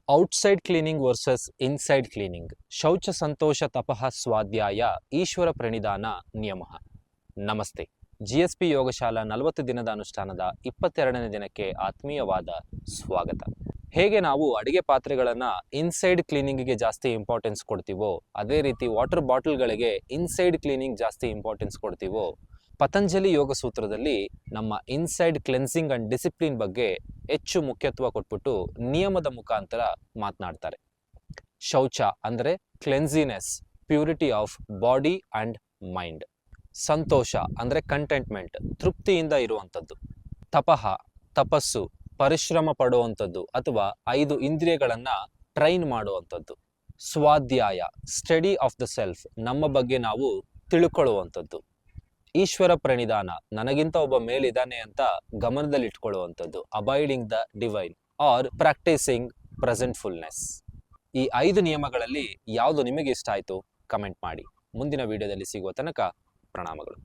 Outside cleaning versus inside cleaning. ಶೌಚ ಸಂತೋಷ ತಪಃ ಸ್ವಾಧ್ಯಾಯ ಈಶ್ವರ ಪ್ರಣಿಧಾನ ನಿಯಮಃ. ನಮಸ್ತೆ. GSP ಯೋಗಶಾಲಾ 40 ದಿನದ ಅನುಷ್ಠಾನದ 22ನೇ ದಿನಕ್ಕೆ ಆತ್ಮೀಯವಾದ ಸ್ವಾಗತ. ಹೇಗೆ ನಾವು ಅಡಿಗೆ ಪಾತ್ರೆಗಳನ್ನು ಇನ್ಸೈಡ್ ಕ್ಲೀನಿಂಗಿಗೆ ಜಾಸ್ತಿ ಇಂಪಾರ್ಟೆನ್ಸ್ ಕೊಡ್ತೀವೋ, ಅದೇ ರೀತಿ ವಾಟರ್ ಬಾಟಲ್ಗಳಿಗೆ ಇನ್ಸೈಡ್ ಕ್ಲೀನಿಂಗ್ ಜಾಸ್ತಿ ಇಂಪಾರ್ಟೆನ್ಸ್ ಕೊಡ್ತೀವೋ, ಪತಂಜಲಿ ಯೋಗ ಸೂತ್ರದಲ್ಲಿ ನಮ್ಮ ಇನ್ಸೈಡ್ ಕ್ಲೆನ್ಸಿಂಗ್ ಅಂಡ್ ಡಿಸಿಪ್ಲಿನ್ ಬಗ್ಗೆ ಹೆಚ್ಚು ಮುಖ್ಯತ್ವ ಕೊಟ್ಬಿಟ್ಟು ನಿಯಮದ ಮುಖಾಂತರ ಮಾತನಾಡ್ತಾರೆ. ಶೌಚ ಅಂದರೆ cleanliness, purity of body and mind. ಸಂತೋಷ ಅಂದರೆ ಕಂಟೆಂಟ್ಮೆಂಟ್, ತೃಪ್ತಿಯಿಂದ ಇರುವಂಥದ್ದು. ತಪಃ, ತಪಸ್ಸು, ಪರಿಶ್ರಮ ಪಡುವಂಥದ್ದು ಅಥವಾ 5 ಇಂದ್ರಿಯಗಳನ್ನು ಟ್ರೈನ್ ಮಾಡುವಂಥದ್ದು. ಸ್ವಾಧ್ಯಾಯ, ಸ್ಟಡಿ ಆಫ್ ದ ಸೆಲ್ಫ್, ನಮ್ಮ ಬಗ್ಗೆ ನಾವು ತಿಳ್ಕೊಳ್ಳುವಂಥದ್ದು. ಈಶ್ವರ ಪ್ರಣಿಧಾನ, ನನಗಿಂತ ಒಬ್ಬ ಮೇಲಿದ್ದಾನೆ ಅಂತ ಗಮನದಲ್ಲಿಟ್ಕೊಳ್ಳುವಂಥದ್ದು. Abiding the divine or practising presentfulness. ಈ 5 ನಿಯಮಗಳಲ್ಲಿ ಯಾವುದು ನಿಮಗೆ ಇಷ್ಟ ಆಯಿತು ಕಮೆಂಟ್ ಮಾಡಿ. ಮುಂದಿನ ವಿಡಿಯೋದಲ್ಲಿ ಸಿಗುವ ತನಕ ಪ್ರಣಾಮಗಳು.